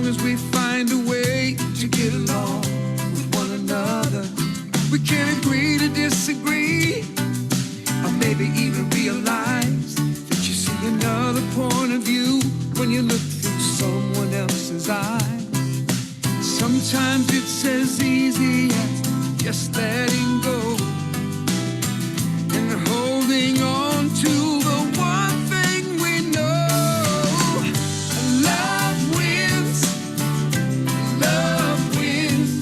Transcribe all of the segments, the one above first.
long as we find a way to get along with one another. We can agree to disagree, or maybe even realize that you see another point of view when you look through someone else's eyes. Sometimes it's as easy as just letting go and holding on to the one thing we know. Love wins, love wins.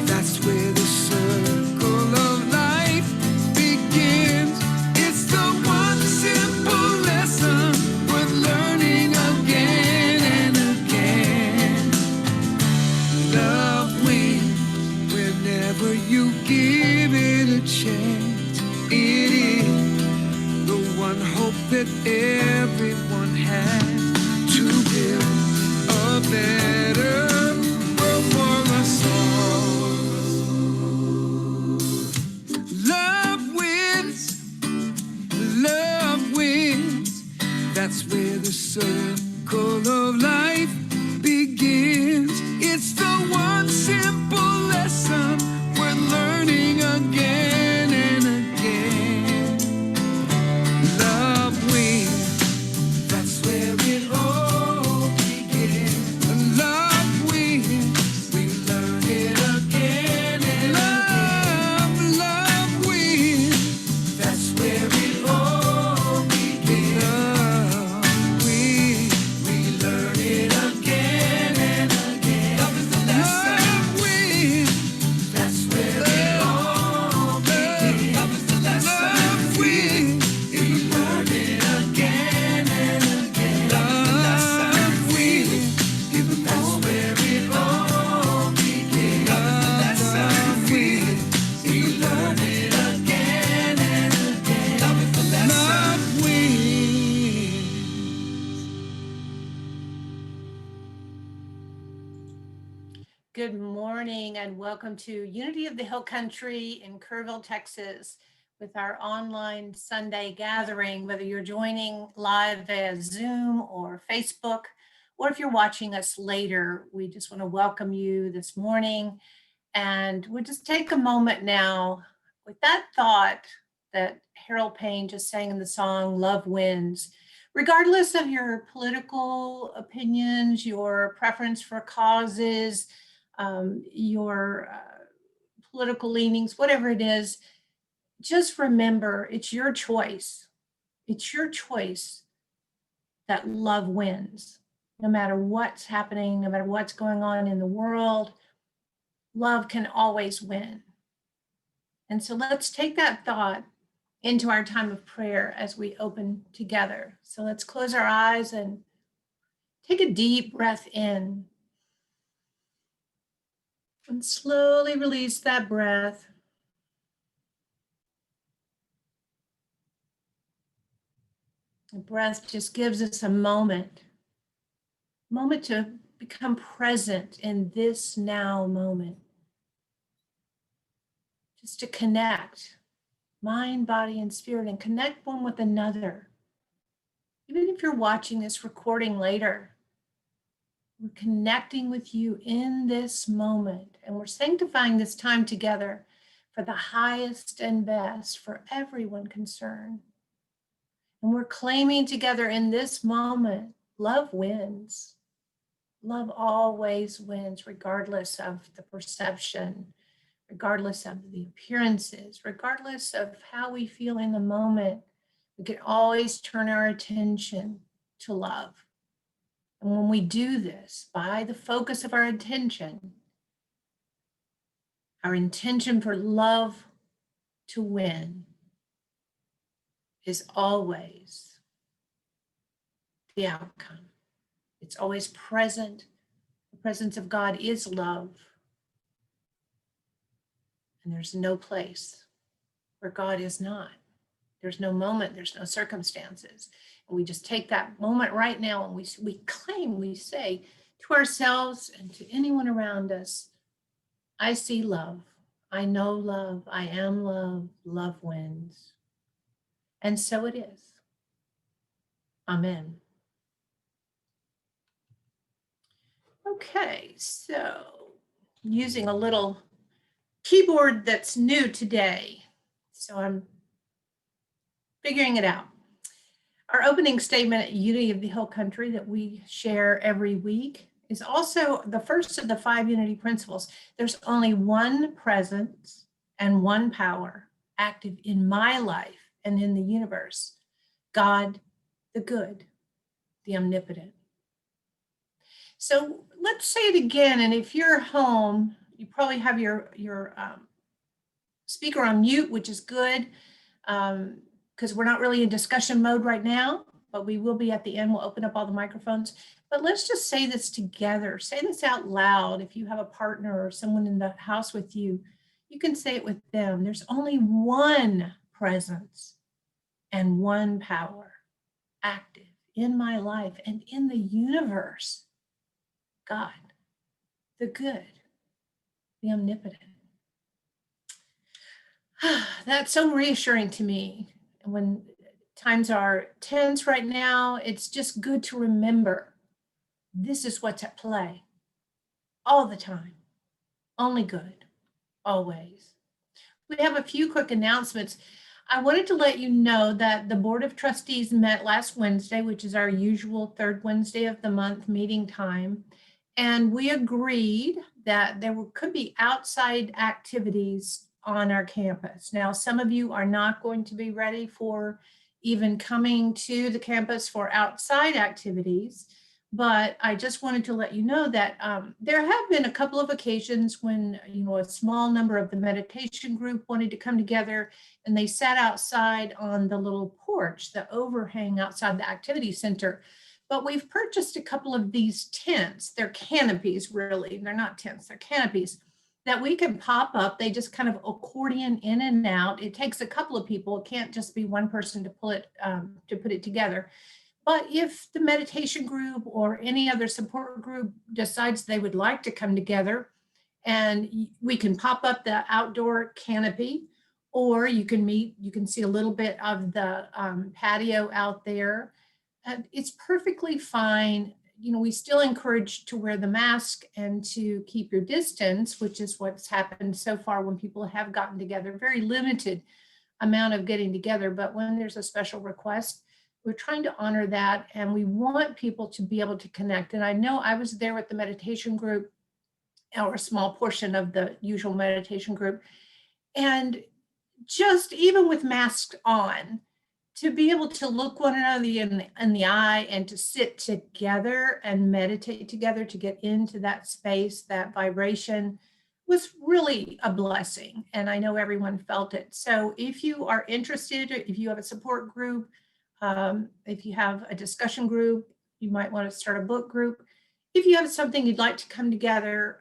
That's where the circle of life begins. It's the one simple lesson worth learning again and again. Love wins whenever you give it a chance. It is the one hope that everyone has to build a better world for us all. Love wins, love wins. That's where the circle of life begins. It's the one simple lesson we're learning again and again. Love wins, that's where it all begins. Love wins, we learn it again and again. Love wins, that's where it all begins. Love wins, we learn it again and again. Love is the lesson. Love wins, that's where it all begins. Love is the lesson. Love wins, we learn it again and again. Love wins, that's where it all begins. Love wins, we learn it again and again. Love is the lesson. Love wins. Good morning and welcome to Unity of the Hill Country in Kerrville, Texas, with our online Sunday gathering, whether you're joining live via Zoom or Facebook, or if you're watching us later. We just want to welcome you this morning, and we'll just take a moment now with that thought that Harold Payne just sang in the song, Love Wins. Regardless of your political opinions, your preference for causes, your political leanings, whatever it is, just remember it's your choice. It's your choice that love wins. No matter what's happening, no matter what's going on in the world, love can always win. And so let's take that thought into our time of prayer as we open together. So let's close our eyes and take a deep breath in. And slowly release that breath. The breath just gives us a moment to become present in this now moment. Just to connect mind, body, and spirit, and connect one with another. Even if you're watching this recording later, we're connecting with you in this moment, and we're sanctifying this time together for the highest and best for everyone concerned. And we're claiming together in this moment, love wins. Love always wins, regardless of the perception, regardless of the appearances, regardless of how we feel in the moment. We can always turn our attention to love. And when we do this, by the focus of our intention for love to win is always the outcome. It's always present. The presence of God is love. And there's no place where God is not. There's no moment, there's no circumstances. And we just take that moment right now and we say to ourselves and to anyone around us, I see love. I know love. I am love. Love wins. And so it is. Amen. Okay, so using a little keyboard that's new today. So I'm figuring it out. Our opening statement at Unity of the Hill Country that we share every week is also the first of the 5 Unity principles. There's only one presence and one power active in my life and in the universe. God, the good, the omnipotent. So let's say it again. And if you're home, you probably have your speaker on mute, which is good because we're not really in discussion mode right now, but we will be at the end. We'll open up all the microphones. But let's just say this together. Say this out loud. If you have a partner or someone in the house with you, you can say it with them. There's only one presence and one power active in my life and in the universe. God, the good, the omnipotent. That's so reassuring to me. When times are tense right now, it's just good to remember this is what's at play all the time. Only good, always. We have a few quick announcements. I wanted to let you know that the Board of Trustees met last Wednesday, which is our usual third Wednesday of the month meeting time. And we agreed that there could be outside activities on our campus. Now, some of you are not going to be ready for even coming to the campus for outside activities, but I just wanted to let you know that there have been a couple of occasions when, a small number of the meditation group wanted to come together and they sat outside on the little porch, the overhang outside the activity center. But we've purchased a couple of these tents. They're canopies, really. They're not tents, they're canopies that we can pop up. They just kind of accordion in and out. It takes a couple of people. It can't just be one person to put it together. But if the meditation group or any other support group decides they would like to come together, and we can pop up the outdoor canopy, or you can see a little bit of the patio out there. It's perfectly fine. We still encourage to wear the mask and to keep your distance, which is what's happened so far when people have gotten together. Very limited amount of getting together, but when there's a special request, we're trying to honor that, and we want people to be able to connect. And I know I was there with the meditation group, or a small portion of the usual meditation group, and just even with masks on, to be able to look one another in the eye and to sit together and meditate together, to get into that space, that vibration, was really a blessing. And I know everyone felt it. So if you are interested, if you have a support group, if you have a discussion group, you might want to start a book group. If you have something you'd like to come together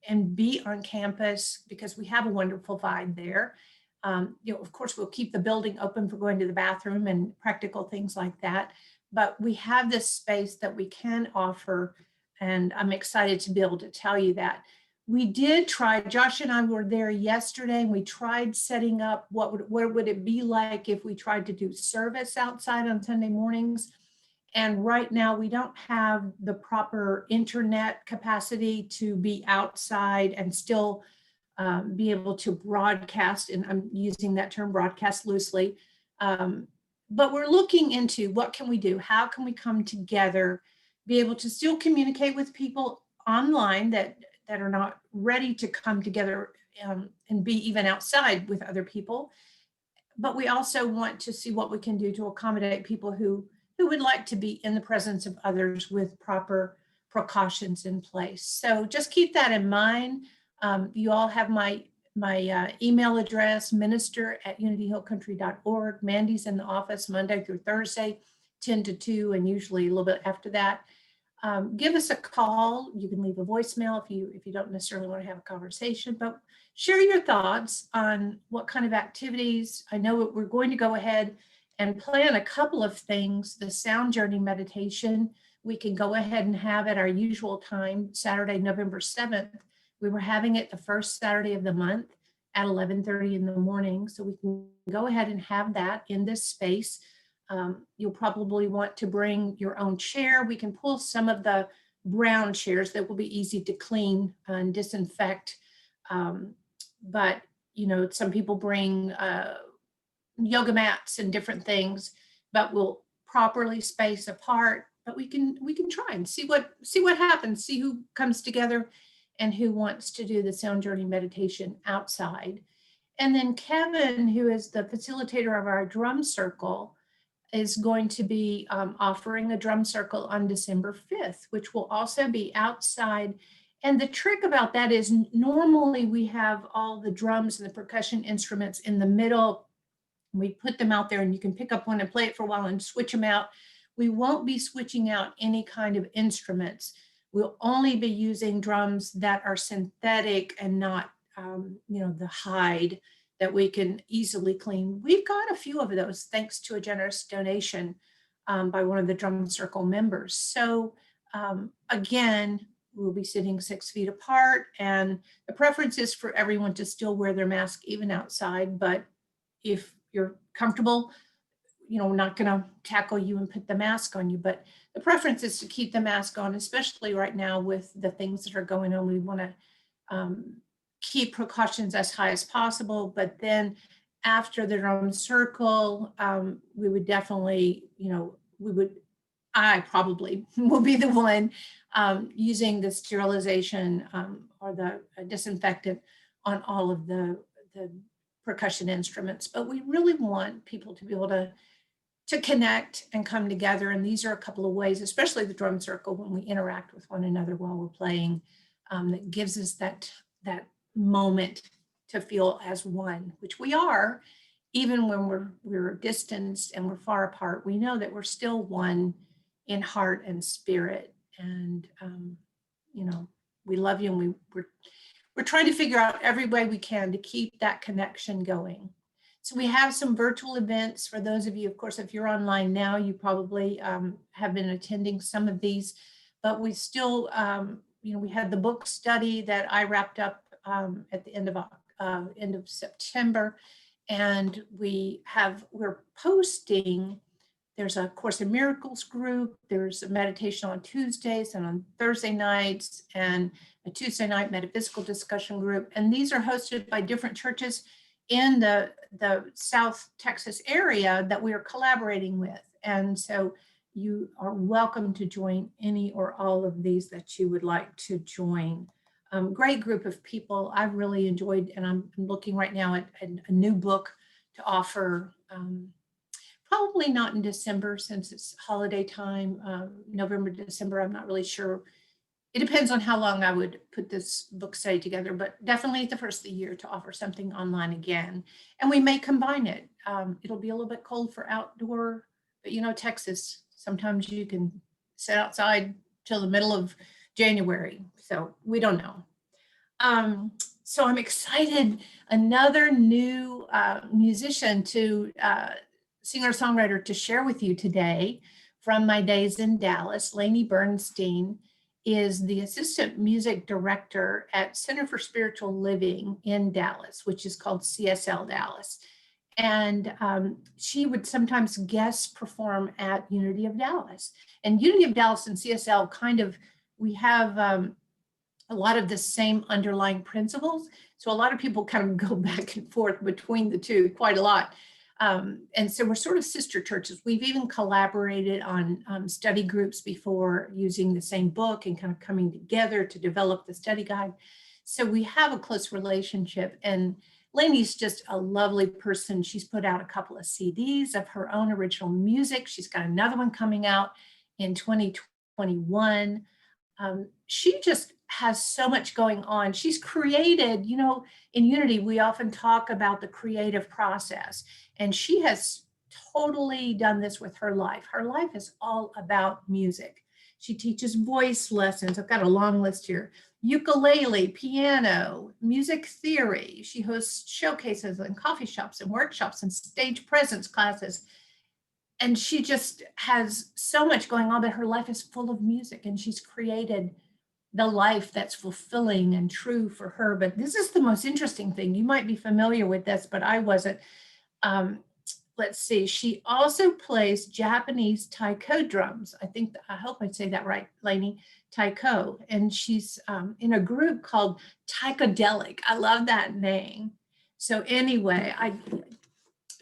and be on campus, because we have a wonderful vibe there. Of course, we'll keep the building open for going to the bathroom and practical things like that. But we have this space that we can offer, and I'm excited to be able to tell you that. We did try, Josh and I were there yesterday, and we tried setting up what would it be like if we tried to do service outside on Sunday mornings. And right now we don't have the proper internet capacity to be outside and still be able to broadcast, and I'm using that term broadcast loosely. But we're looking into what can we do? How can we come together, be able to still communicate with people online that are not ready to come together and be even outside with other people. But we also want to see what we can do to accommodate people who would like to be in the presence of others with proper precautions in place. So just keep that in mind. You all have my email address, minister@unityhillcountry.org. Mandy's in the office Monday through Thursday, 10 to 2, and usually a little bit after that. Give us a call. You can leave a voicemail if you don't necessarily want to have a conversation, but share your thoughts on what kind of activities. I know we're going to go ahead and plan a couple of things. The sound journey meditation, we can go ahead and have at our usual time, Saturday, November 7th. We were having it the first Saturday of the month at 11:30 in the morning. So we can go ahead and have that in this space. You'll probably want to bring your own chair. We can pull some of the brown chairs that will be easy to clean and disinfect. But, you know, some people bring yoga mats and different things, but we'll properly space apart. But we can try and see what happens, see who comes together and who wants to do the sound journey meditation outside. And then Kevin, who is the facilitator of our drum circle, is going to be offering a drum circle on December 5th, which will also be outside. And the trick about that is normally we have all the drums and the percussion instruments in the middle. We put them out there and you can pick up one and play it for a while and switch them out. We won't be switching out any kind of instruments. We'll only be using drums that are synthetic and not, you know, the hide that we can easily clean. We've got a few of those thanks to a generous donation by one of the drum circle members. So again, we'll be sitting 6 feet apart, and the preference is for everyone to still wear their mask even outside. But if you're comfortable, you know, we're not going to tackle you and put the mask on you, but the preference is to keep the mask on, especially right now with the things that are going on. We want to keep precautions as high as possible, but then after the drum circle, we would definitely, you know, I probably will be the one using the sterilization or the disinfectant on all of the percussion instruments. But we really want people to be able to connect and come together. And these are a couple of ways, especially the drum circle, when we interact with one another while we're playing, that gives us that moment to feel as one, which we are. Even when we're distanced and we're far apart, we know that we're still one in heart and spirit. And you know, we love you, and we're trying to figure out every way we can to keep that connection going. So we have some virtual events for those of you, of course, if you're online now, you probably have been attending some of these, but we still, you know, we had the book study that I wrapped up at the end of September, and we're posting. There's a Course in Miracles group. There's a meditation on Tuesdays and on Thursday nights, and a Tuesday night metaphysical discussion group. And these are hosted by different churches in the South Texas area that we are collaborating with. And so you are welcome to join any or all of these that you would like to join. Great group of people. I've really enjoyed, and I'm looking right now at a new book to offer. Probably not in December since it's holiday time, November, December, I'm not really sure. It depends on how long I would put this book study together, but definitely at the first of the year to offer something online again. And we may combine it. It'll be a little bit cold for outdoor, but you know, Texas, sometimes you can sit outside till the middle of January. So we don't know. So I'm excited. Another new musician to singer-songwriter to share with you today from my days in Dallas. Laney Bernstein is the assistant music director at Center for Spiritual Living in Dallas, which is called CSL Dallas. And she would sometimes guest perform at Unity of Dallas. And Unity of Dallas and CSL we have a lot of the same underlying principles. So a lot of people kind of go back and forth between the two quite a lot. And so we're sort of sister churches. We've even collaborated on study groups before, using the same book and kind of coming together to develop the study guide. So we have a close relationship, and Laney's just a lovely person. She's put out a couple of CDs of her own original music. She's got another one coming out in 2021. She just has so much going on. She's created, you know, in Unity, we often talk about the creative process, and she has totally done this with her life. Her life is all about music. She teaches voice lessons. I've got a long list here. Ukulele, piano, music theory. She hosts showcases and coffee shops and workshops and stage presence classes. And she just has so much going on, but her life is full of music, and she's created the life that's fulfilling and true for her. But this is the most interesting thing. You might be familiar with this, but I wasn't. let's see, she also plays Japanese taiko drums. I hope I say that right, Laney, taiko. And she's in a group called Taicodelic. I love that name. So anyway, I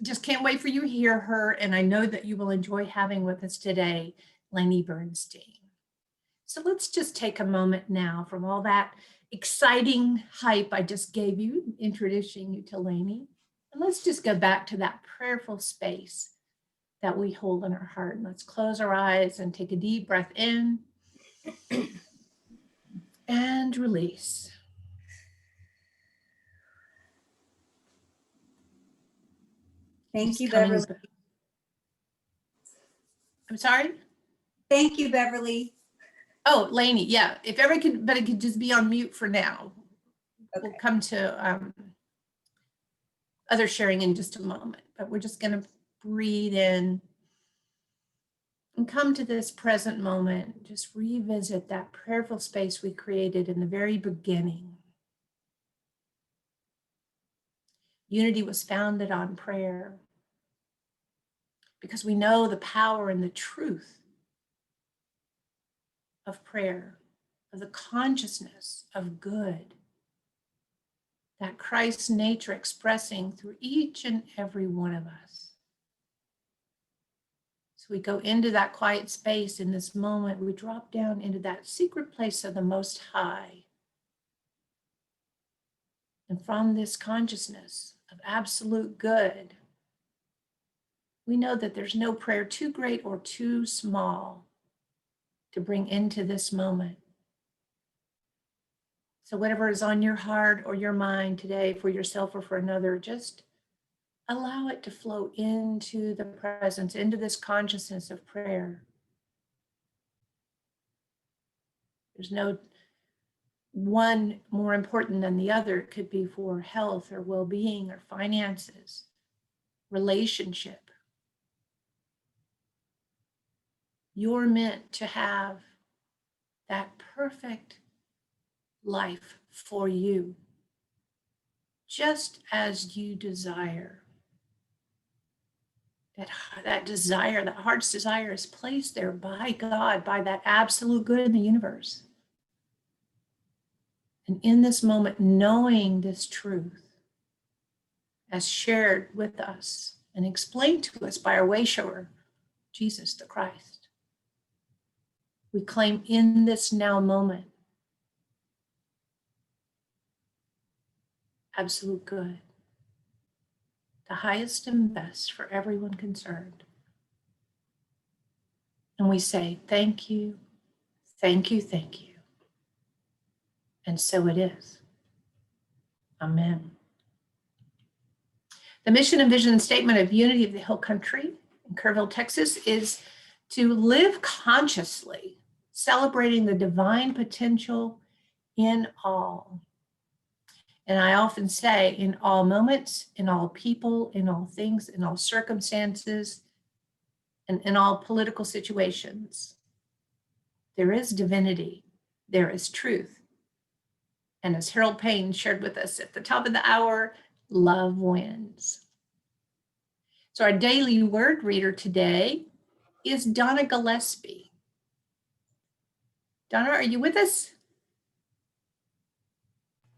just can't wait for you to hear her. And I know that you will enjoy having with us today, Laney Bernstein. So let's just take a moment now from all that exciting hype I just gave you, introducing you to Laney. And let's just go back to that prayerful space that we hold in our heart. And let's close our eyes and take a deep breath in and release. Thank you, Beverly. I'm sorry? Thank you, Beverly. Oh, Laney, yeah. If ever could, but it could just be on mute for now. Okay. We'll come to other sharing in just a moment, but we're just going to breathe in and come to this present moment. Just revisit that prayerful space we created in the very beginning. Unity was founded on prayer because we know the power and the truth of prayer, of the consciousness of good, that Christ's nature expressing through each and every one of us. So we go into that quiet space in this moment, we drop down into that secret place of the Most High. And from this consciousness of absolute good, we know that there's no prayer too great or too small to bring into this moment. So whatever is on your heart or your mind today for yourself or for another, just allow it to flow into the presence, into this consciousness of prayer. There's no one more important than the other. It could be for health or well-being or finances, relationship. You're meant to have that perfect life for you, just as you desire. That desire, that heart's desire is placed there by God, by that absolute good in the universe. And in this moment, knowing this truth as shared with us and explained to us by our way shower, Jesus the Christ, we claim in this now moment absolute good, the highest and best for everyone concerned. And we say, thank you, thank you, thank you. And so it is. Amen. The mission and vision statement of Unity of the Hill Country in Kerrville, Texas is to live consciously, celebrating the divine potential in all. And I often say, in all moments, in all people, in all things, in all circumstances, and in all political situations, there is divinity, there is truth. And as Harold Payne shared with us at the top of the hour, love wins. So our daily word reader today is Donna Gillespie. Donna, are you with us?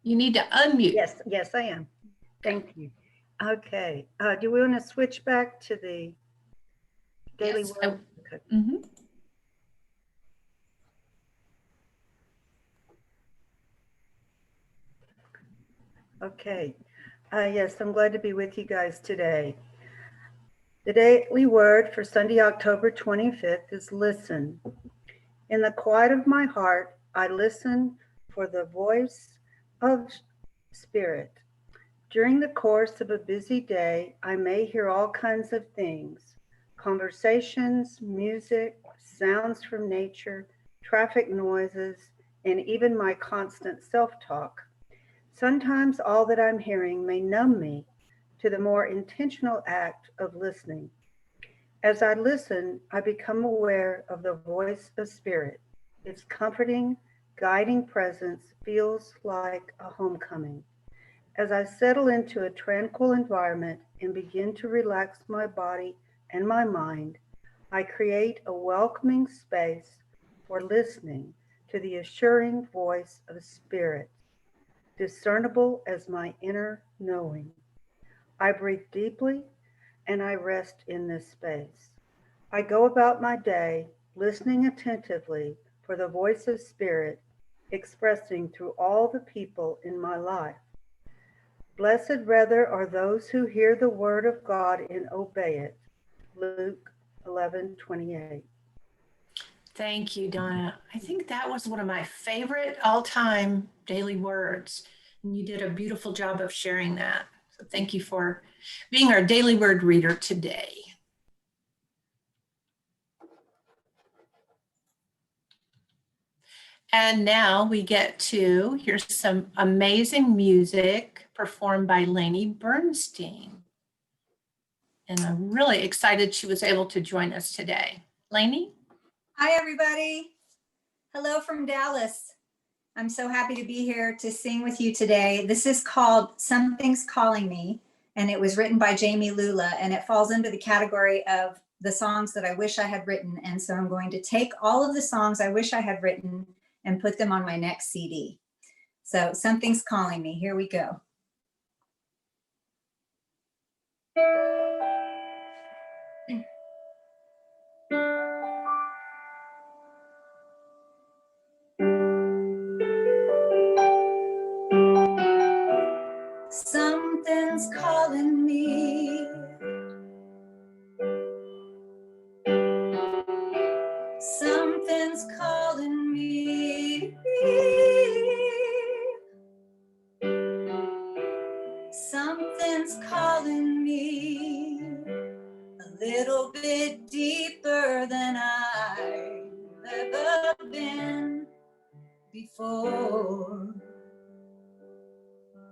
You need to unmute. Yes, I am. Thank you. Okay. Do we want to switch back to the daily Yes, word? Okay. Mhm. Okay. Yes, I'm glad to be with you guys today. The daily word for Sunday, October 25th is listen. In the quiet of my heart, I listen for the voice of spirit. During the course of a busy day, I may hear all kinds of things: conversations, music, sounds from nature, traffic noises, and even my constant self-talk. Sometimes all that I'm hearing may numb me to the more intentional act of listening. As I listen, I become aware of the voice of spirit. Its comforting, guiding presence feels like a homecoming. As I settle into a tranquil environment and begin to relax my body and my mind, I create a welcoming space for listening to the assuring voice of Spirit, discernible as my inner knowing. I breathe deeply and I rest in this space. I go about my day listening attentively for the voice of Spirit expressing through all the people in my life. Blessed rather are those who hear the word of God and obey it. Luke 11:28. Thank you, Donna. I think that was one of my favorite all-time daily words. And you did a beautiful job of sharing that. So thank you for being our daily word reader today. And now we get to hear some amazing music performed by Laney Bernstein. And I'm really excited she was able to join us today. Laney? Hi, everybody. Hello from Dallas. I'm so happy to be here to sing with you today. This is called Something's Calling Me, and it was written by Jamie Lula, and it falls into the category of the songs that I wish I had written. And so I'm going to take all of the songs I wish I had written and put them on my next CD. So Something's Calling Me. Here we go. Something's calling me. Something's calling me. Something's calling me a little bit deeper than I've ever been before.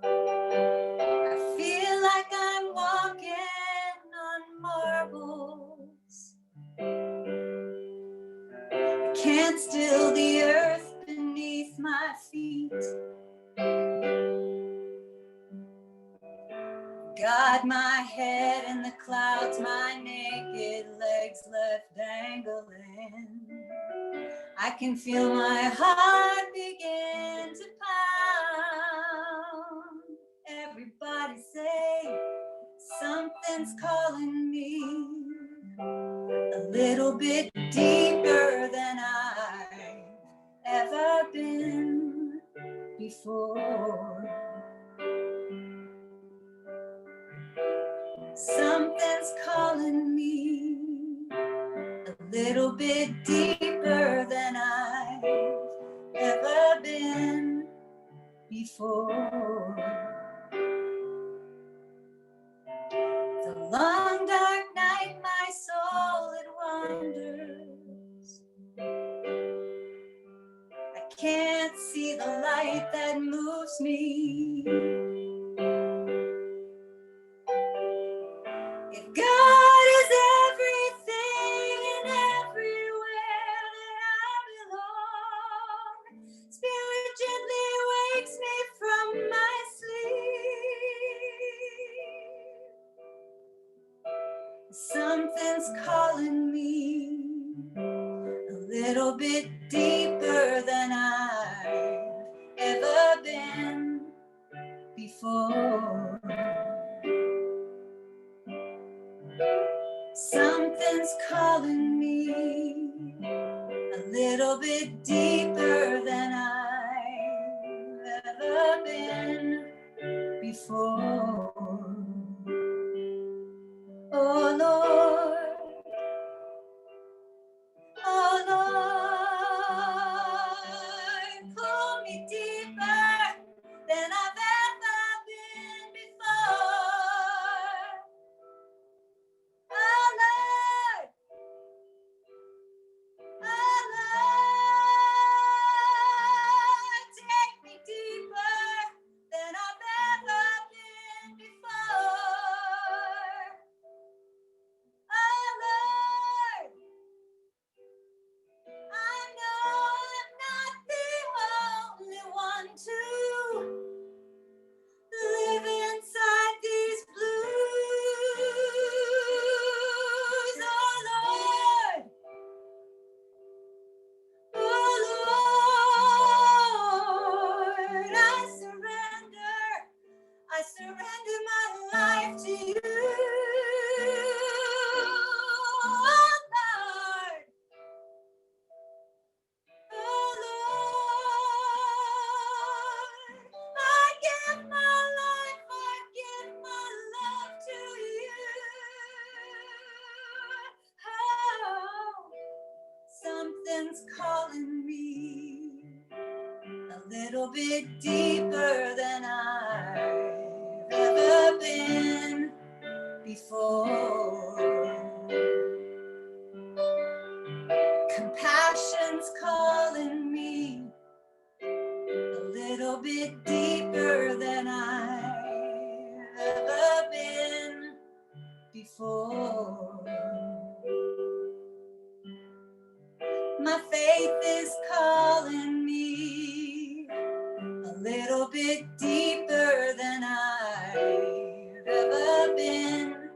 I feel like I'm walking on marbles. I can't still the earth beneath my feet. Got my head in the clouds, my naked legs left dangling. I can feel my heart begin to pound. Everybody say, something's calling me a little bit deeper than I've ever been before. Something's calling me a little bit deeper than I've ever been before. The long dark night, my soul it wanders. I can't see the light that moves me. If God is everything and everywhere that I belong, Spirit gently wakes me from my sleep. Something's calling me a little bit deeper than I've ever been before. Something's calling me a little bit deeper than I've ever been before. Oh Lord, oh Lord, pull me deeper than I've ever been before. Oh Lord, oh Lord, take me deeper than I've ever been something's calling me a little bit deeper than I've ever been before. Compassion's calling me a little bit deeper than I've ever been before. My faith is calling me a little bit deeper than I've ever been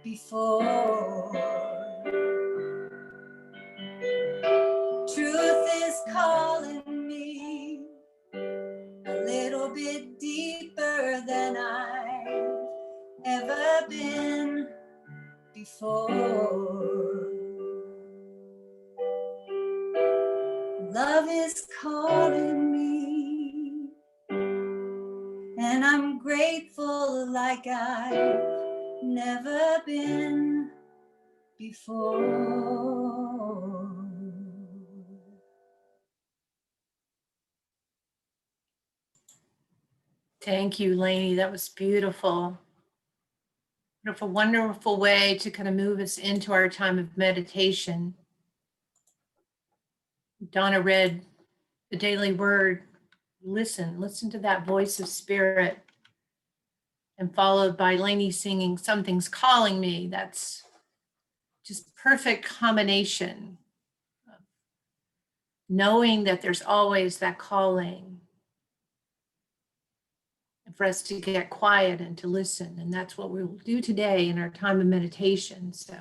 before. Truth is calling me a little bit deeper than I've ever been before. Love is calling me, and I'm grateful like I've never been before. Thank you, Laney. That was beautiful. Wonderful, wonderful way to kind of move us into our time of meditation. Donna read the daily word. Listen to that voice of spirit. And followed by Laney singing Something's Calling Me. That's just perfect combination of knowing that there's always that calling for us to get quiet and to listen. And that's what we will do today in our time of meditation. So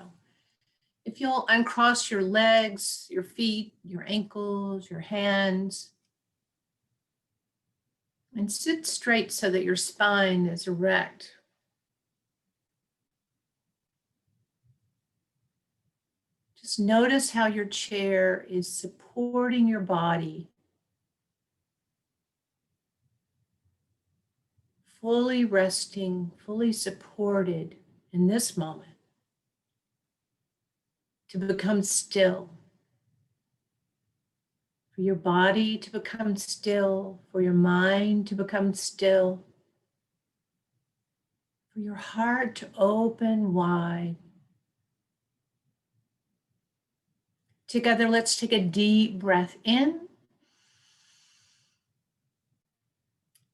if you'll uncross your legs, your feet, your ankles, your hands, and sit straight so that your spine is erect. Just notice how your chair is supporting your body, fully resting, fully supported in this moment to become still. For your body to become still, for your mind to become still, for your heart to open wide. Together, let's take a deep breath in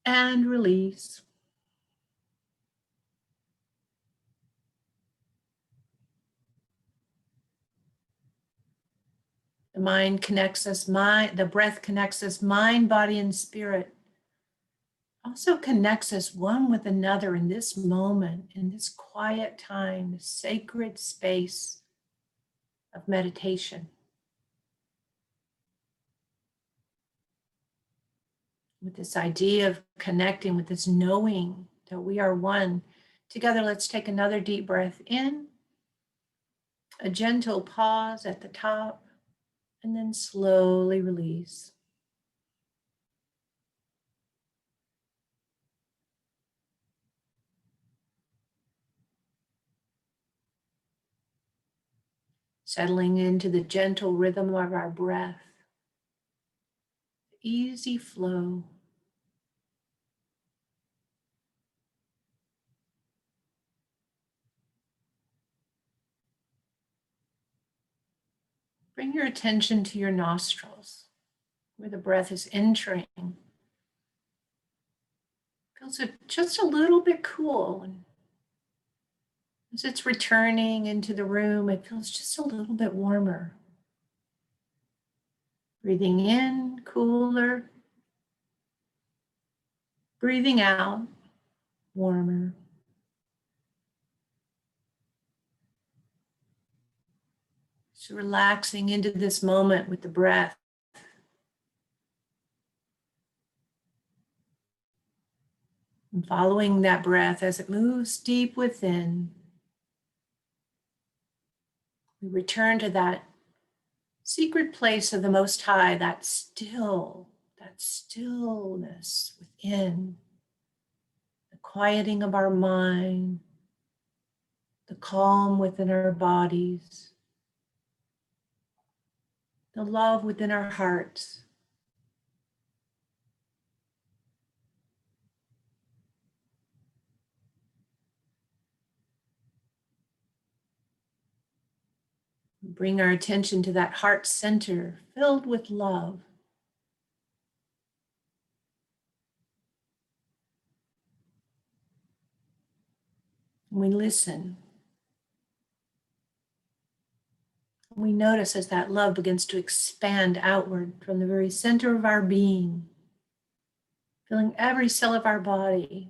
and release. The mind connects us, the breath connects us, mind, body, and spirit. Also connects us one with another in this moment, in this quiet time, this sacred space of meditation. With this idea of connecting, with this knowing that we are one. Together, let's take another deep breath in, a gentle pause at the top, and then slowly release. Settling into the gentle rhythm of our breath, easy flow. Bring your attention to your nostrils, where the breath is entering. Feels just a little bit cool. And as it's returning into the room, it feels just a little bit warmer. Breathing in, cooler. Breathing out, warmer. Just relaxing into this moment with the breath. And following that breath as it moves deep within, we return to that secret place of the Most High, that stillness within, the quieting of our mind, the calm within our bodies, the love within our hearts. Bring our attention to that heart center filled with love. We listen. We notice as that love begins to expand outward from the very center of our being, filling every cell of our body,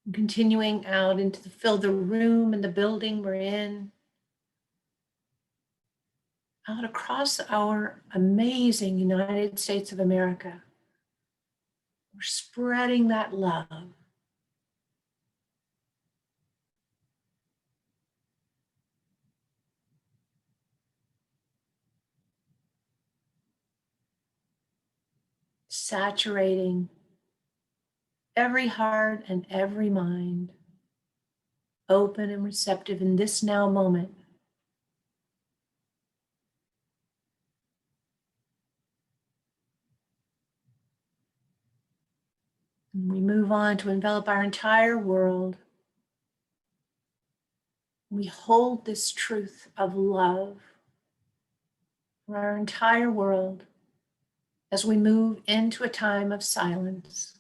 and continuing out into fill the room and the building we're in, out across our amazing United States of America. We're spreading that love. Saturating every heart and every mind, open and receptive in this now moment. And we move on to envelop our entire world. We hold this truth of love for our entire world as we move into a time of silence.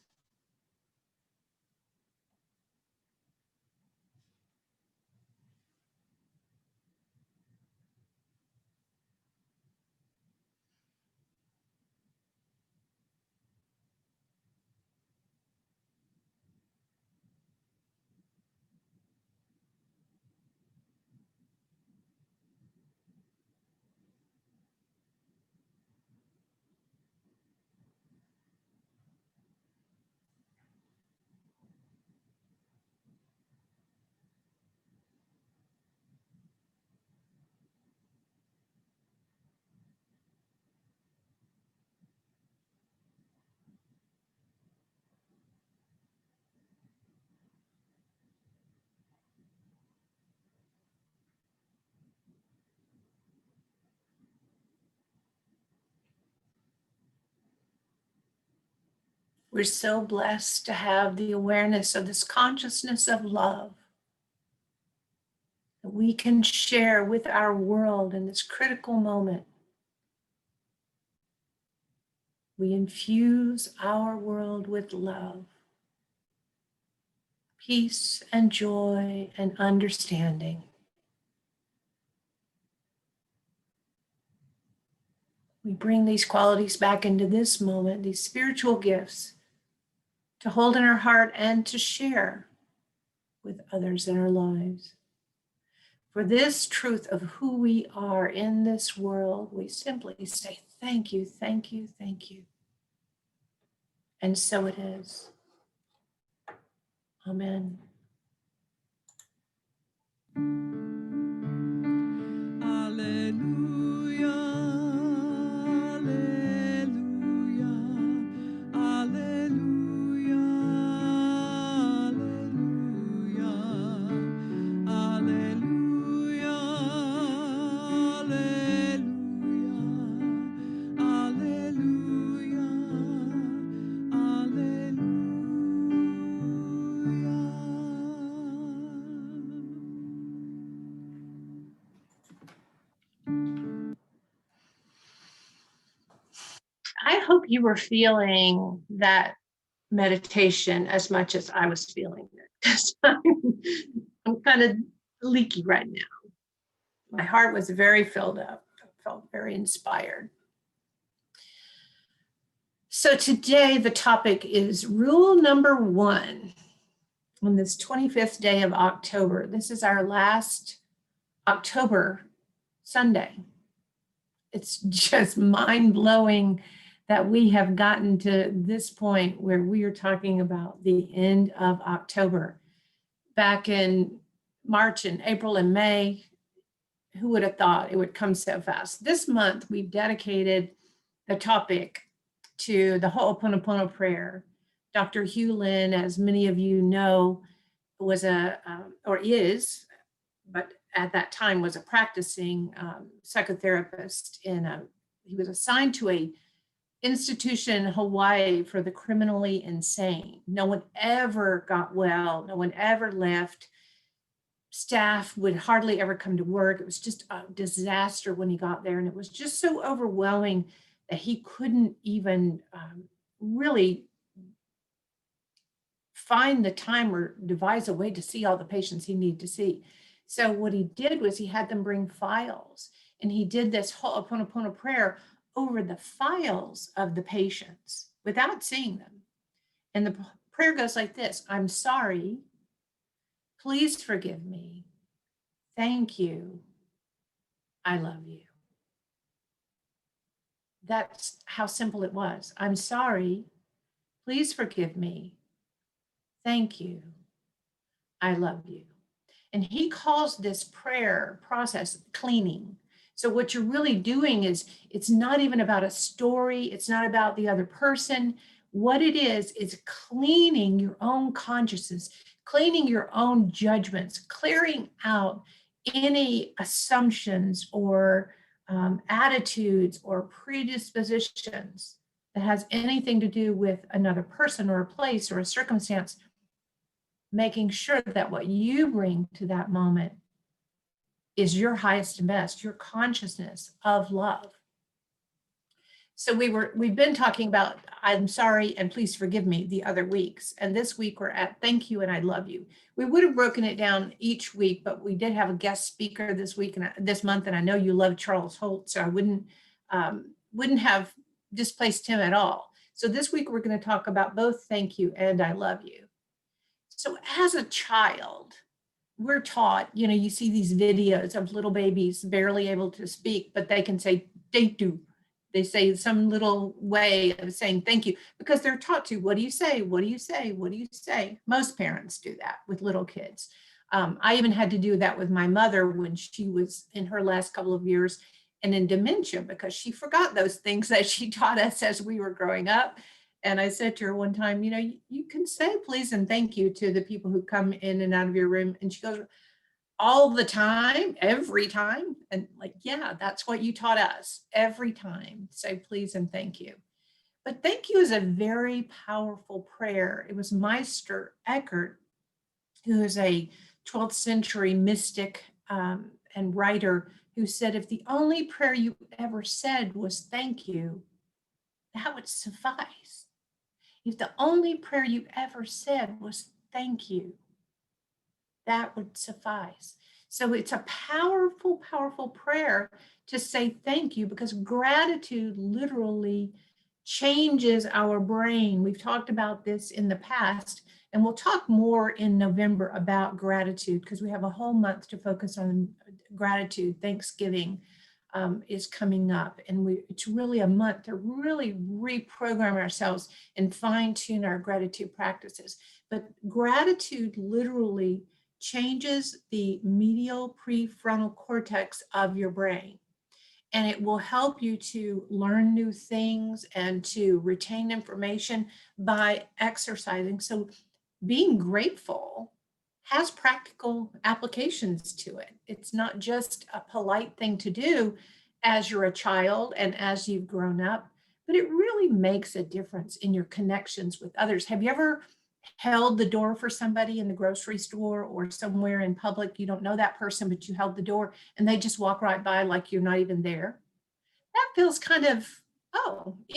We're so blessed to have the awareness of this consciousness of love that we can share with our world in this critical moment. We infuse our world with love, peace and joy and understanding. We bring these qualities back into this moment, these spiritual gifts, to hold in our heart and to share with others in our lives. For this truth of who we are in this world, we simply say, thank you, thank you, thank you. And so it is. Amen. Alleluia, alleluia, alleluia, alleluia, alleluia, alleluia, I hope you were feeling that meditation as much as I was feeling it, because I'm kind of leaky right now. My heart was very filled up. I felt very inspired. So today the topic is rule number 1 on this 25th day of October. This is our last October Sunday. It's just mind-blowing that we have gotten to this point where we are talking about the end of October. Back in March and April and May, who would have thought it would come so fast? This month, we've dedicated the topic to the Ho'oponopono prayer. Dr. Hugh Lin, as many of you know, was or is, but at that time was a practicing psychotherapist he was assigned to a institution in Hawaii for the criminally insane. No one ever got well. No one ever left. Staff would hardly ever come to work. It was just a disaster when he got there. And it was just so overwhelming that he couldn't even really find the time or devise a way to see all the patients he needed to see. So what he did was he had them bring files, and he did this Ho'oponopono prayer over the files of the patients without seeing them. And the prayer goes like this: I'm sorry, please forgive me, thank you, I love you. That's how simple it was. I'm sorry, please forgive me, thank you, I love you. And he calls this prayer process cleaning. So what you're really doing is, it's not even about a story. It's not about the other person. What it is cleaning your own consciousness, cleaning your own judgments, clearing out any assumptions or attitudes or predispositions that has anything to do with another person or a place or a circumstance, making sure that what you bring to that moment is your highest and best, your consciousness of love. So we've been talking about I'm sorry and please forgive me the other weeks. And this week we're at thank you and I love you. We would have broken it down each week, but we did have a guest speaker this week and this month. And I know you love Charles Holt, so I wouldn't have displaced him at all. So this week we're going to talk about both thank you and I love you. So as a child, we're taught, you see these videos of little babies barely able to speak, but they can say, thank you. They say some little way of saying thank you because they're taught to. What do you say? What do you say? What do you say? Most parents do that with little kids. I even had to do that with my mother when she was in her last couple of years and in dementia, because she forgot those things that she taught us as we were growing up. And I said to her one time, you can say please and thank you to the people who come in and out of your room. And she goes, all the time, every time? And like, yeah, that's what you taught us. Every time, say please and thank you. But thank you is a very powerful prayer. It was Meister Eckhart, who is a 12th century mystic and writer, who said, if the only prayer you ever said was thank you, that would suffice. If the only prayer you ever said was thank you, that would suffice. So it's a powerful, powerful prayer to say thank you, because gratitude literally changes our brain. We've talked about this in the past, and we'll talk more in November about gratitude, because we have a whole month to focus on gratitude. Thanksgiving is coming up, and it's really a month to really reprogram ourselves and fine-tune our gratitude practices. But gratitude literally changes the medial prefrontal cortex of your brain, and it will help you to learn new things and to retain information by exercising. So being grateful has practical applications to it. It's not just a polite thing to do as you're a child and as you've grown up, but it really makes a difference in your connections with others. Have you ever held the door for somebody in the grocery store or somewhere in public? You don't know that person, but you held the door and they just walk right by like you're not even there. That feels kind of,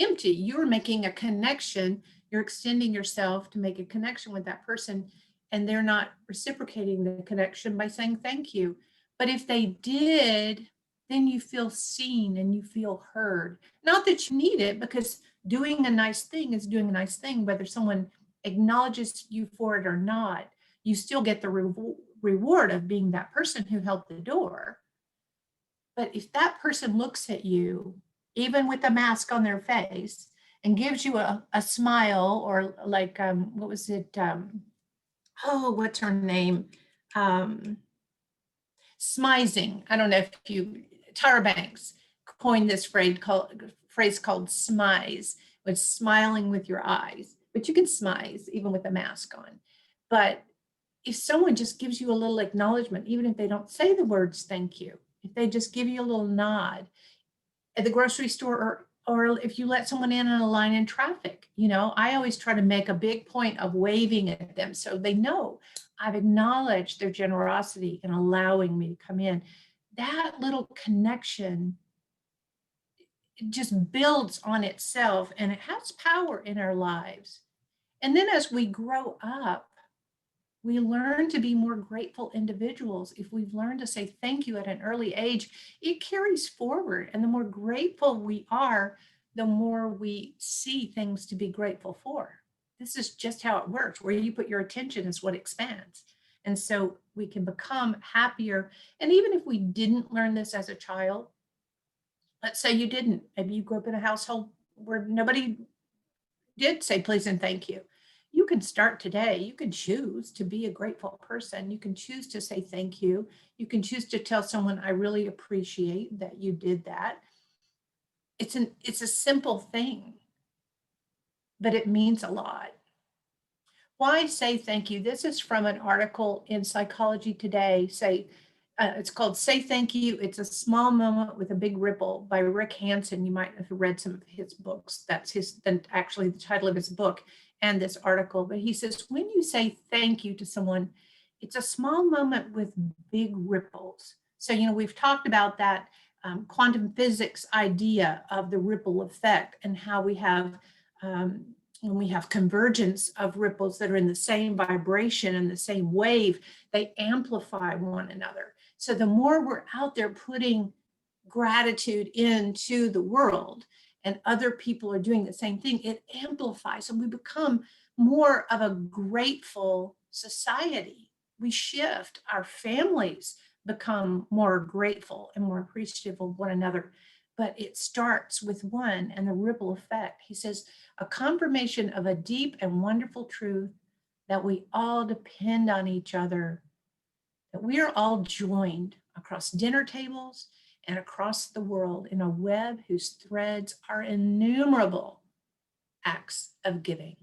empty. You're making a connection. You're extending yourself to make a connection with that person, and they're not reciprocating the connection by saying thank you. But if they did, then you feel seen and you feel heard. Not that you need it, because doing a nice thing is doing a nice thing, whether someone acknowledges you for it or not. You still get the reward of being that person who held the door. But if that person looks at you, even with a mask on their face, and gives you a smile, or like, what was it? What's her name? Smizing. I don't know if Tyra Banks coined this phrase called smize, which is smiling with your eyes. But you can smize even with a mask on. But if someone just gives you a little acknowledgement, even if they don't say the words thank you, if they just give you a little nod at the grocery store, or if you let someone in on a line in traffic, I always try to make a big point of waving at them so they know I've acknowledged their generosity in allowing me to come in. That little connection, it just builds on itself and it has power in our lives. And then as we grow up, we learn to be more grateful individuals. If we've learned to say thank you at an early age, it carries forward. And the more grateful we are, the more we see things to be grateful for. This is just how it works. Where you put your attention is what expands. And so we can become happier. And even if we didn't learn this as a child, let's say you didn't, maybe you grew up in a household where nobody did say please and thank you. You can start today. You can choose to be a grateful person. You can choose to say thank you. You can choose to tell someone, I really appreciate that you did that. It's a simple thing, but it means a lot. Why say thank you? This is from an article in Psychology Today. It's called Say Thank You. It's a Small Moment with a Big Ripple by Rick Hansen. You might have read some of his books. That's actually the title of his book and this article. But he says, when you say thank you to someone, it's a small moment with big ripples. So, we've talked about that quantum physics idea of the ripple effect and how we have, when we have convergence of ripples that are in the same vibration and the same wave, they amplify one another. So the more we're out there putting gratitude into the world and other people are doing the same thing, it amplifies and we become more of a grateful society. We shift, our families become more grateful and more appreciative of one another. But it starts with one and the ripple effect. He says, a confirmation of a deep and wonderful truth that we all depend on each other, that we are all joined across dinner tables and across the world in a web whose threads are innumerable acts of giving.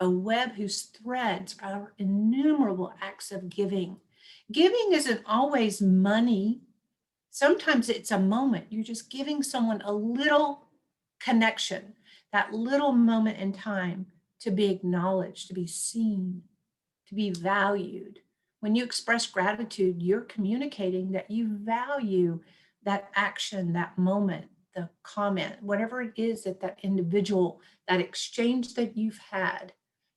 A web whose threads are innumerable acts of giving. Giving isn't always money. Sometimes it's a moment. You're just giving someone a little connection, that little moment in time to be acknowledged, to be seen, to be valued. When you express gratitude, you're communicating that you value that action, that moment, the comment, whatever it is that that individual, that exchange that you've had,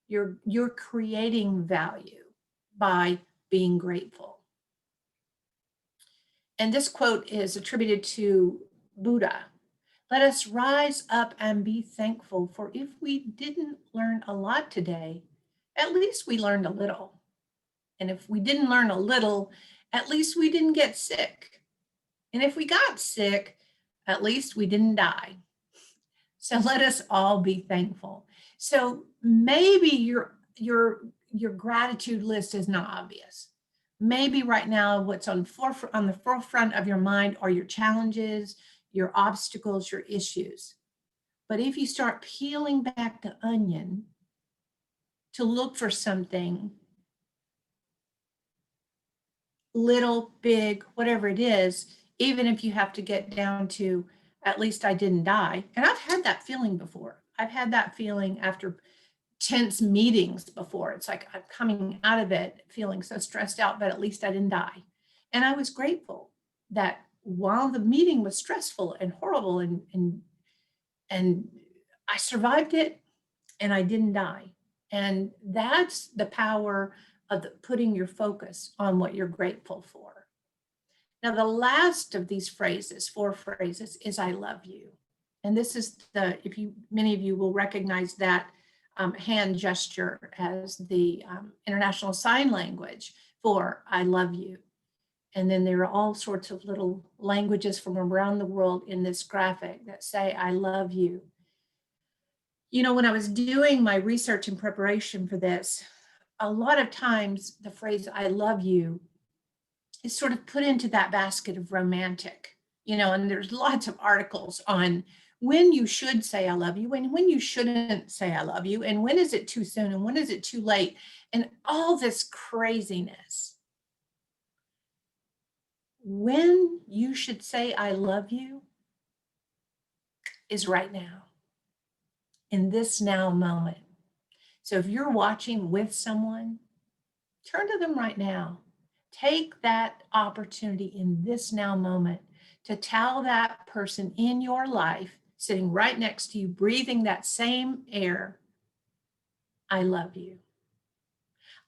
you're creating value by being grateful. And this quote is attributed to Buddha. Let us rise up and be thankful, for if we didn't learn a lot today, at least we learned a little. And if we didn't learn a little, at least we didn't get sick. And if we got sick, at least we didn't die. So let us all be thankful. So maybe your gratitude list is not obvious. Maybe right now what's on the forefront of your mind are your challenges, your obstacles, your issues. But if you start peeling back the onion to look for something, little, big, whatever it is, even if you have to get down to at least I didn't die. And I've had that feeling before. I've had that feeling after tense meetings before. It's like I'm coming out of it feeling so stressed out, but at least I didn't die. And I was grateful that while the meeting was stressful and horrible and I survived it and I didn't die. And that's the power of putting your focus on what you're grateful for. Now, the last of these phrases, 4 phrases, is I love you. And this is many of you will recognize that hand gesture as the international sign language for I love you. And then there are all sorts of little languages from around the world in this graphic that say I love you. When I was doing my research in preparation for this, a lot of times the phrase I love you is sort of put into that basket of romantic, and there's lots of articles on when you should say I love you, and when you shouldn't say I love you, and when is it too soon, and when is it too late, and all this craziness. When you should say I love you is right now, in this now moment. So if you're watching with someone, turn to them right now. Take that opportunity in this now moment to tell that person in your life, sitting right next to you, breathing that same air, I love you.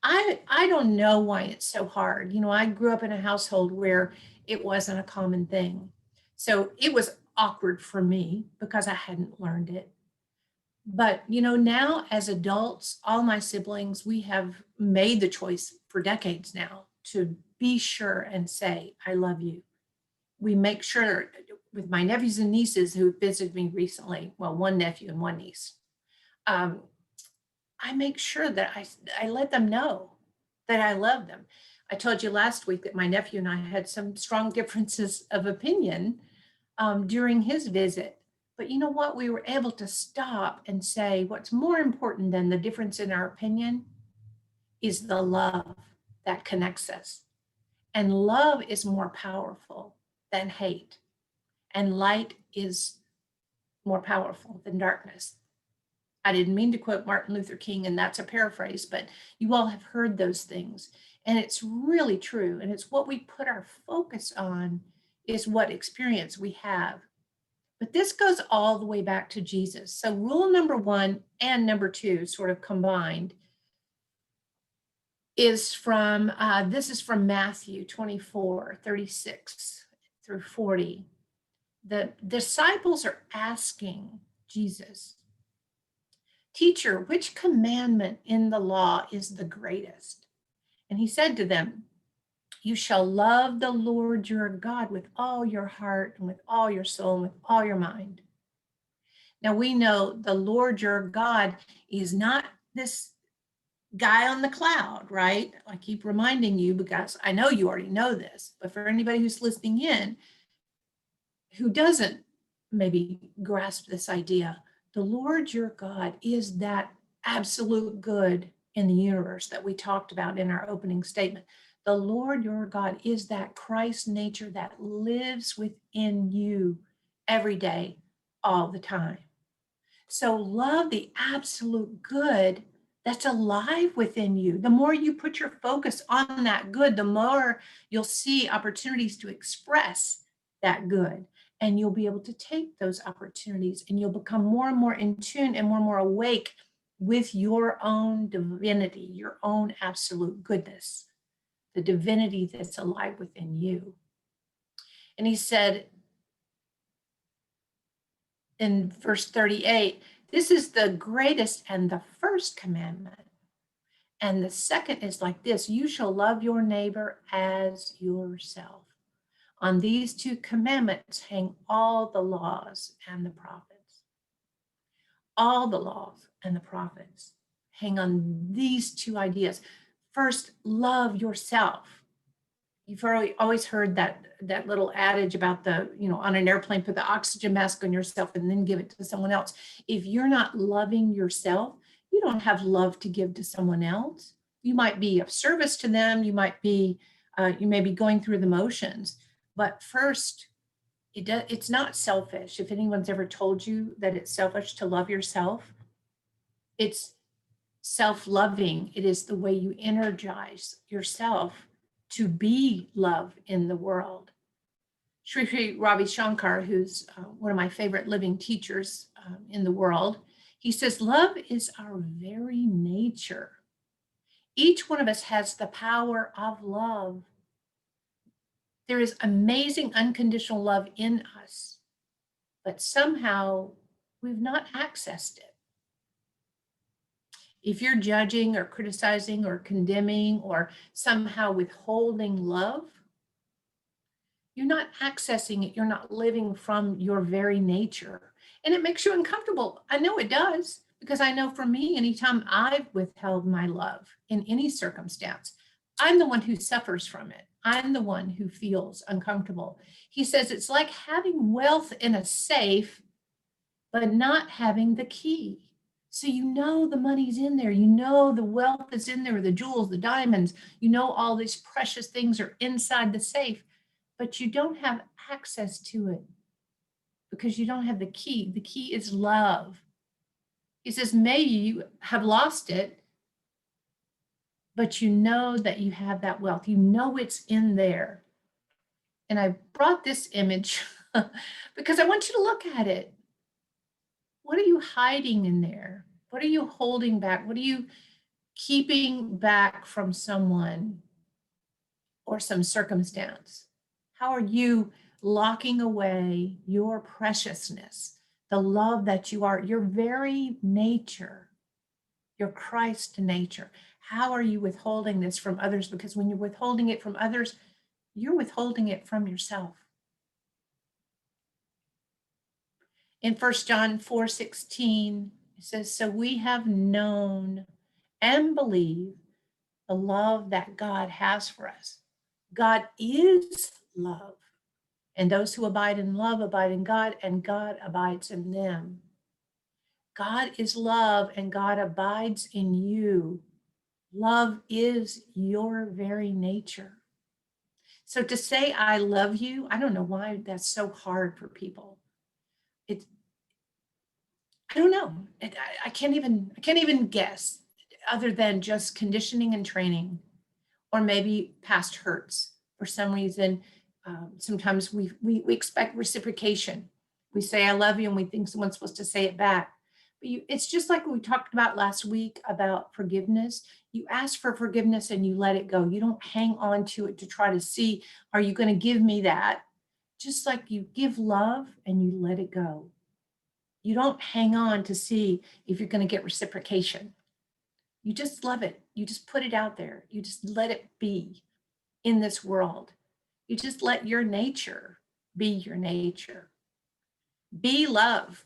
I don't know why it's so hard. I grew up in a household where it wasn't a common thing. So it was awkward for me because I hadn't learned it. But, now as adults, all my siblings, we have made the choice for decades now to be sure and say, I love you. We make sure with my nephews and nieces who visited me recently, well, one nephew and one niece, I make sure that I let them know that I love them. I told you last week that my nephew and I had some strong differences of opinion during his visit. But you know what? We were able to stop and say, what's more important than the difference in our opinion is the love that connects us. And love is more powerful than hate. And light is more powerful than darkness. I didn't mean to quote Martin Luther King, and that's a paraphrase, but you all have heard those things. And it's really true. And it's what we put our focus on is what experience we have. But this goes all the way back to Jesus. So rule number 1 and number 2 sort of combined is from, this is from Matthew 24:36 through 40. The disciples are asking Jesus, teacher, which commandment in the law is the greatest? And he said to them, you shall love the Lord your God with all your heart and with all your soul and with all your mind. Now we know the Lord your God is not this guy on the cloud, right? I keep reminding you because I know you already know this, but for anybody who's listening in who doesn't maybe grasp this idea, the Lord your God is that absolute good in the universe that we talked about in our opening statement. The Lord your God is that Christ nature that lives within you every day, all the time. So love the absolute good that's alive within you. The more you put your focus on that good, the more you'll see opportunities to express that good. And you'll be able to take those opportunities and you'll become more and more in tune and more awake with your own divinity, your own absolute goodness, the divinity that's alive within you. And he said in verse 38, this is the greatest and the first commandment. And the second is like this, you shall love your neighbor as yourself. On these 2 commandments hang all the laws and the prophets. All the laws and the prophets hang on these 2 ideas. First, love yourself. You've always heard that little adage about on an airplane, put the oxygen mask on yourself and then give it to someone else. If you're not loving yourself, you don't have love to give to someone else. You might be of service to them. You may be going through the motions. But first, it's not selfish. If anyone's ever told you that it's selfish to love yourself, it's self-loving. It is the way you energize yourself to be love in the world. Sri Ravi Shankar, who's one of my favorite living teachers in the world, he says, love is our very nature. Each one of us has the power of love. There is amazing unconditional love in us, but somehow we've not accessed it. If you're judging or criticizing or condemning or somehow withholding love, you're not accessing it. You're not living from your very nature. And it makes you uncomfortable. I know it does, because I know for me, anytime I've withheld my love in any circumstance, I'm the one who suffers from it. I'm the one who feels uncomfortable. He says it's like having wealth in a safe but not having the key. So you know the money's in there, you know the wealth is in there, the jewels, the diamonds, you know all these precious things are inside the safe, but you don't have access to it because you don't have the key. The key is love. He says, maybe you have lost it, but you know that you have that wealth. You know it's in there. And I brought this image because I want you to look at it. What are you hiding in there? What are you holding back? What are you keeping back from someone or some circumstance? How are you locking away your preciousness, the love that you are, your very nature, your Christ nature? How are you withholding this from others? Because when you're withholding it from others, you're withholding it from yourself. In 1 John 4:16, it says, so we have known and believe the love that God has for us. God is love, and those who abide in love abide in God, and God abides in them. God is love, and God abides in you. Love is your very nature. So to say, I love you, I don't know why that's so hard for people. I don't know. I can't even guess, other than just conditioning and training, or maybe past hurts. For some reason, sometimes we expect reciprocation. We say I love you, and we think someone's supposed to say it back. But it's just like we talked about last week about forgiveness. You ask for forgiveness and you let it go. You don't hang on to it to try to see, are you going to give me that? Just like you give love and you let it go. You don't hang on to see if you're going to get reciprocation. You just love it. You just put it out there. You just let it be in this world. You just let your nature be your nature. Be love.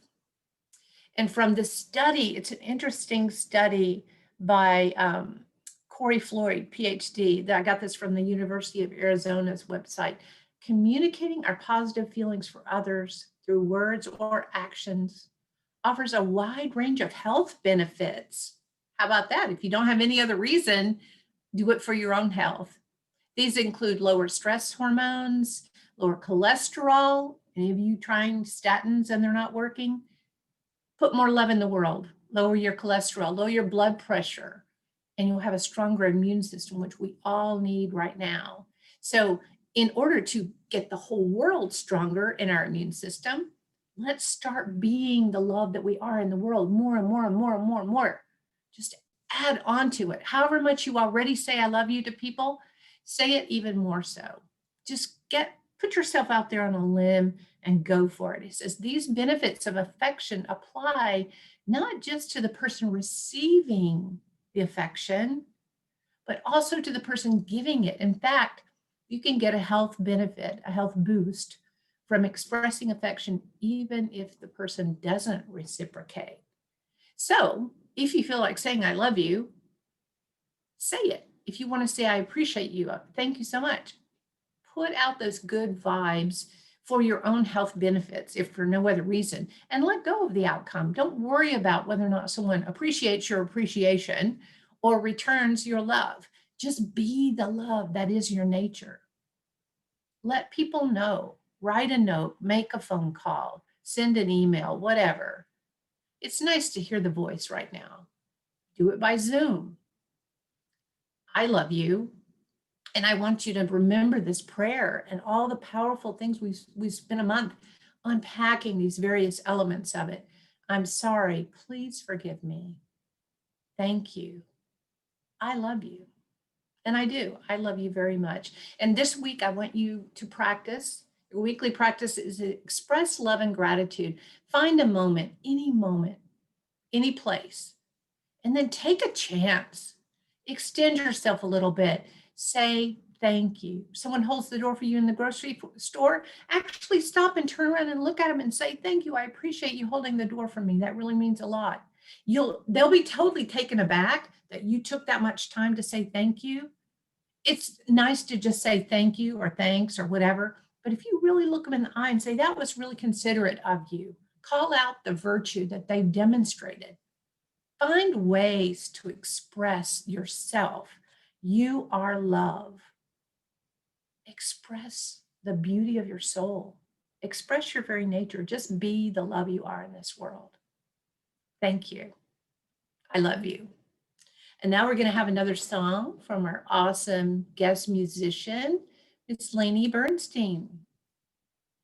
And from the study, it's an interesting study by Corey Floyd, PhD. I got this from the University of Arizona's website. Communicating our positive feelings for others through words or actions offers a wide range of health benefits. How about that? If you don't have any other reason, do it for your own health. These include lower stress hormones, lower cholesterol. Any of you trying statins and they're not working? Put more love in the world, lower your cholesterol, lower your blood pressure, and you'll have a stronger immune system, which we all need right now. So in order to get the whole world stronger in our immune system, let's start being the love that we are in the world more and more and more and more and more. Just add on to it. However much you already say I love you to people, say it even more so. Just put yourself out there on a limb and go for it. It says these benefits of affection apply not just to the person receiving the affection, but also to the person giving it. In fact, you can get a health benefit, a health boost from expressing affection, even if the person doesn't reciprocate. So if you feel like saying, I love you, say it. If you want to say, I appreciate you, thank you so much. Put out those good vibes for your own health benefits, if for no other reason, and let go of the outcome. Don't worry about whether or not someone appreciates your appreciation or returns your love. Just be the love that is your nature. Let people know. Write a note, make a phone call, send an email, whatever. It's nice to hear the voice right now. Do it by Zoom. I love you. And I want you to remember this prayer and all the powerful things we spent a month unpacking these various elements of it. I'm sorry. Please forgive me. Thank you. I love you. And I do. I love you very much. And this week, I want you to practice. Your weekly practice is to express love and gratitude. Find a moment, any place, and then take a chance. Extend yourself a little bit. Say thank you. Someone holds the door for you in the grocery store. Actually stop and turn around and look at them and say, thank you. I appreciate you holding the door for me. That really means a lot. They'll be totally taken aback that you took that much time to say thank you. It's nice to just say thank you or thanks or whatever. But if you really look them in the eye and say, that was really considerate of you, Call out the virtue that they've demonstrated. Find ways to express yourself. You are love. Express the beauty of your soul. Express your very nature. Just be the love you are in this world. Thank you. I love you. And now we're going to have another song from our awesome guest musician. It's Laney Bernstein.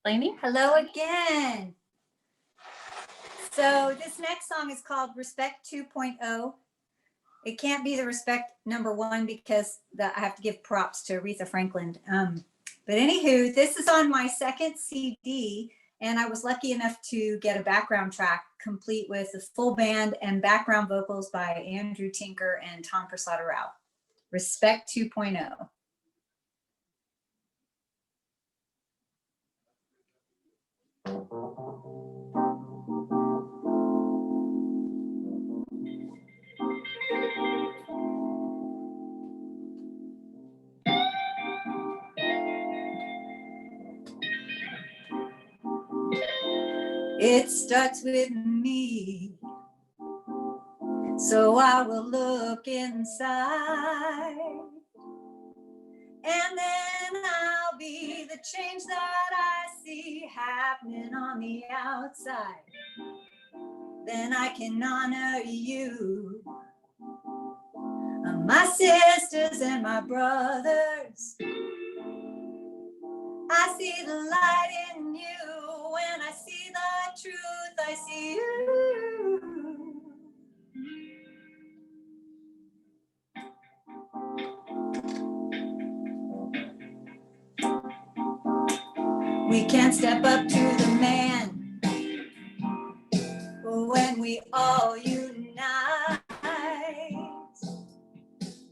Laney? Hello again. So this next song is called Respect 2.0. It can't be the Respect #1 because I have to give props to Aretha Franklin. But anywho, this is on my second CD, and I was lucky enough to get a background track complete with the full band and background vocals by Andrew Tinker and Tom Prasada Rao. Respect 2.0. It starts with me, so I will look inside, and then I'll be the change that I see happening on the outside. Then I can honor you, my sisters and my brothers. I see the light in you. When I see the truth, I see you. We can't step up to the man when we all unite.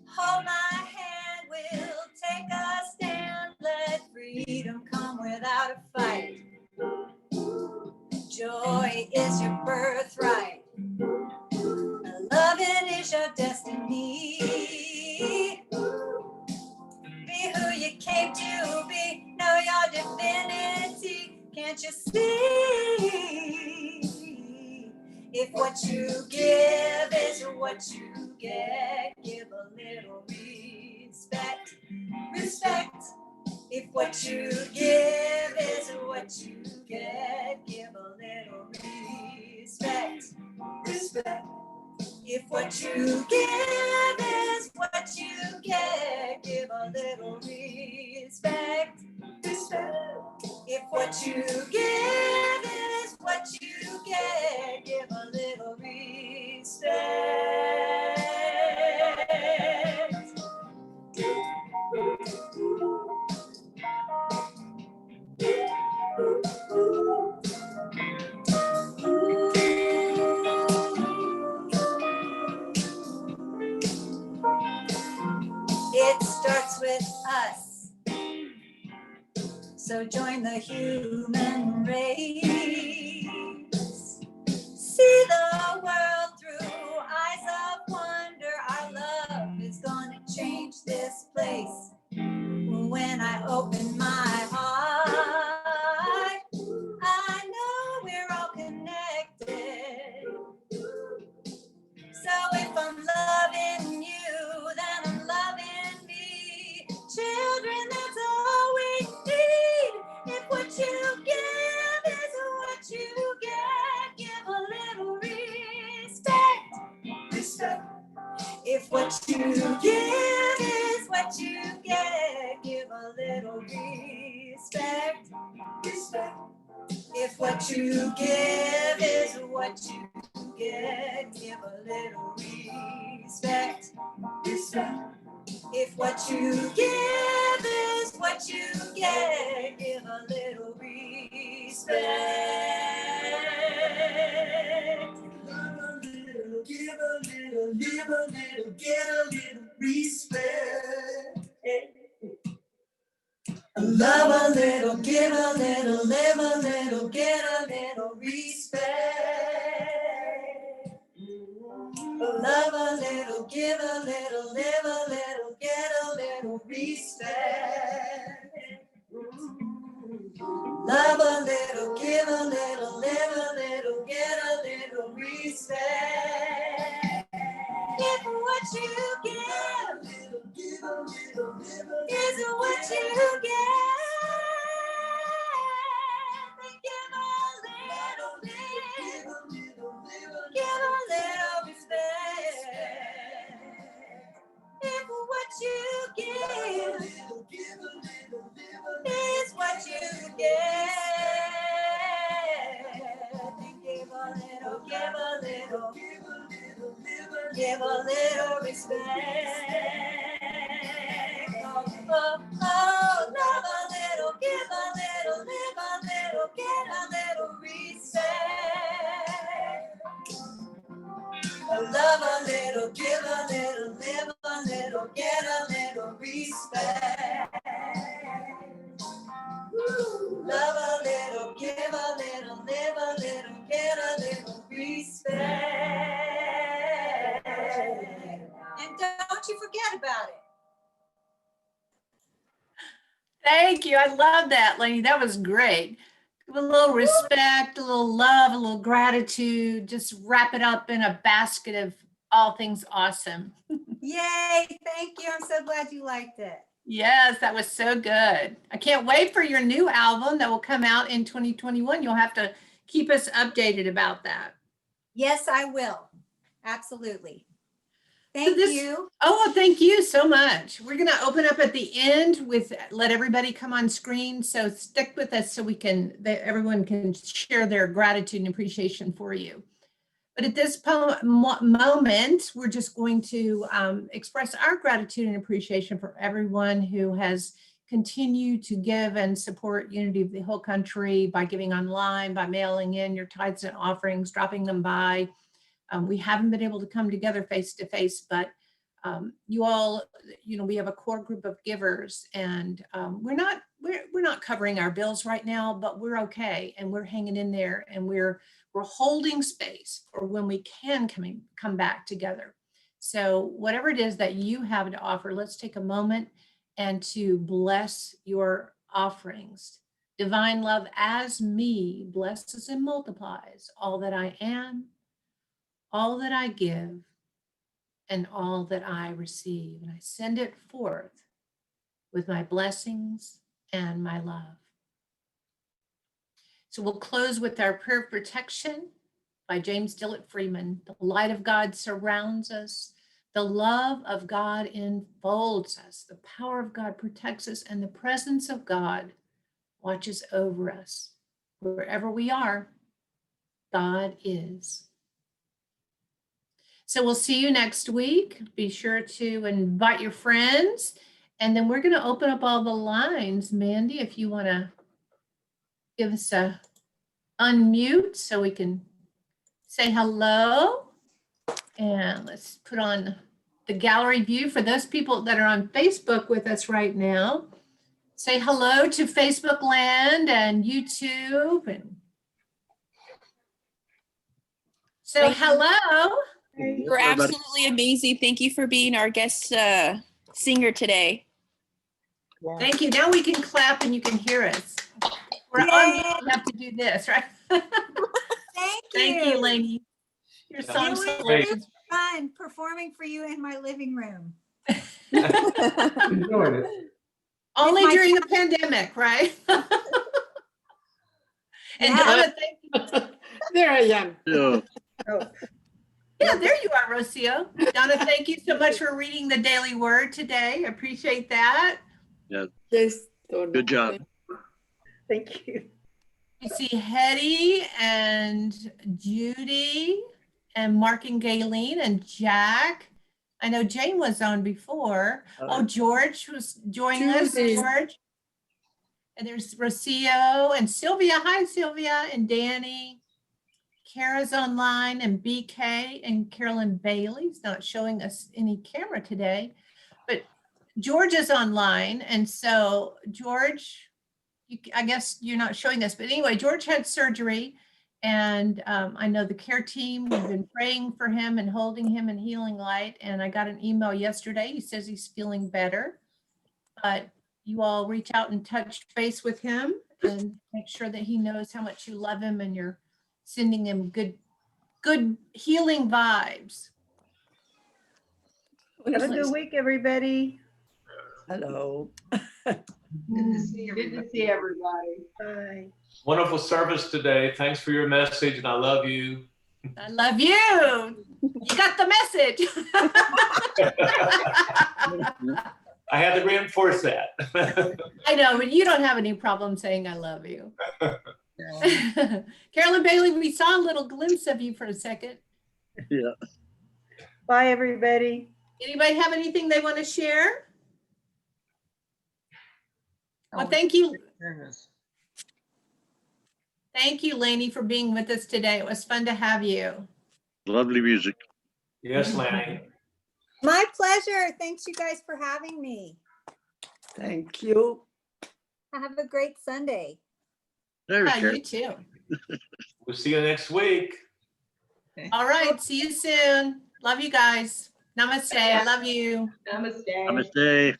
Hold my hand, we'll take a stand. Let freedom come without a fight. Joy is your birthright. Loving is your destiny. Be who you came to be. Know your divinity. Can't you see? If what you give is what you get, give a little respect. Respect. If what you give is what you get, give a little respect. Respect. If what you give is what you get, give a little respect. Respect. If what you give is what you get, give a little respect. It starts with us, so join the human race. See the world through eyes of wonder. Our love is gonna change this place. When I open my heart, I know we're all connected. So if I'm loving you, then I'm loving me. Children, that's all we need. If what you give is what you get, give a little respect. Respect. If what you give is what you get, give a little respect. Respect. If what you give is what you get, give a little respect. Respect. If what you give is what you get, give a little respect. Give a little, give a little, get a little respect. Love a little, give a little, live a little, get a little respect. Love a little, give a little, live a little, get a little respect. Love a little, give a little, live a little. what you give. Is what you give. Give a little bit. Give a little respect. If what you give is what you get, give a little, give a little, give a little respect. Oh, oh, oh, love a little, give a little, live a little, get a little respect. Love a little, give a little, live a little, get a little respect. Love a little, give a little, live a little, get a little respect. And don't you forget about it. Thank you. I love that, Laney. That was great. Give a little respect, a little love, a little gratitude. Just wrap it up in a basket of all things awesome. Yay, thank you. I'm so glad you liked it. Yes, that was so good. I can't wait for your new album that will come out in 2021. You'll have to keep us updated about that. Yes, I will. Absolutely. Thank you. Oh, thank you so much. We're going to open up at the end with let everybody come on screen. So stick with us so everyone can share their gratitude and appreciation for you. But at this moment, we're just going to express our gratitude and appreciation for everyone who has continued to give and support Unity of the Hill Country by giving online, by mailing in your tithes and offerings, dropping them by. We haven't been able to come together face to face, but you all, we have a core group of givers, and we're not covering our bills right now, but we're okay, and we're hanging in there, and we're holding space for when we can come back together. So whatever it is that you have to offer, let's take a moment and to bless your offerings. Divine love as me blesses and multiplies all that I am, all that I give, and all that I receive. And I send it forth with my blessings and my love. So we'll close with our prayer of protection by James Dillett Freeman. The light of God surrounds us. The love of God enfolds us. The power of God protects us, and the presence of God watches over us. Wherever we are, God is. So we'll see you next week. Be sure to invite your friends. And then we're going to open up all the lines. Mandy, if you want to give us a unmute so we can say hello. And let's put on the gallery view for those people that are on Facebook with us right now. Say hello to Facebook land and YouTube. And so hello. You're absolutely amazing. Thank you for being our guest singer today. Thank you. Now we can clap and you can hear us. We're Yay. on, we have to do this, right? Thank you, Laney. Your song It was selections. fun performing for you in my living room. Enjoyed it. Only my during the pandemic, right? And Yeah. Donna, thank you. There I am. Oh, Yeah, there you are, Rocio. Donna, thank you so much for reading the Daily Word today. Appreciate that. Yes. Donna. Good job. thank you. You see Hetty and Judy and Mark and Gayleen and Jack. I know Jane was on before. Oh, George was joining us, Judy. George. And there's Rocio and Sylvia. Hi, Sylvia and Danny. Kara's online and BK and Carolyn Bailey's not showing us any camera today, but George is online. And so George, I guess you're not showing us, but anyway, George had surgery, and I know the care team, we've been praying for him and holding him in healing light. And I got an email yesterday. He says he's feeling better, but you all reach out and touch base with him and make sure that he knows how much you love him and you're sending him good healing vibes. Have a good week, everybody. Hello. Good to see everybody. Bye. Wonderful service today. Thanks for your message, and I love you. I love you. You got the message. I had to reinforce that. I know, but you don't have any problem saying I love you. Carolyn Bailey, we saw a little glimpse of you for a second. Yeah. Bye, everybody. Anybody have anything they want to share? Well, thank you. Thank you, Laney, for being with us today. It was fun to have you. Lovely music. Yes, Laney. My pleasure. Thanks you guys for having me. Thank you. Have a great Sunday. There we Yeah, go. you too. We'll see you next week. All right. See you soon. Love you guys. Namaste. I love you. Namaste. Namaste.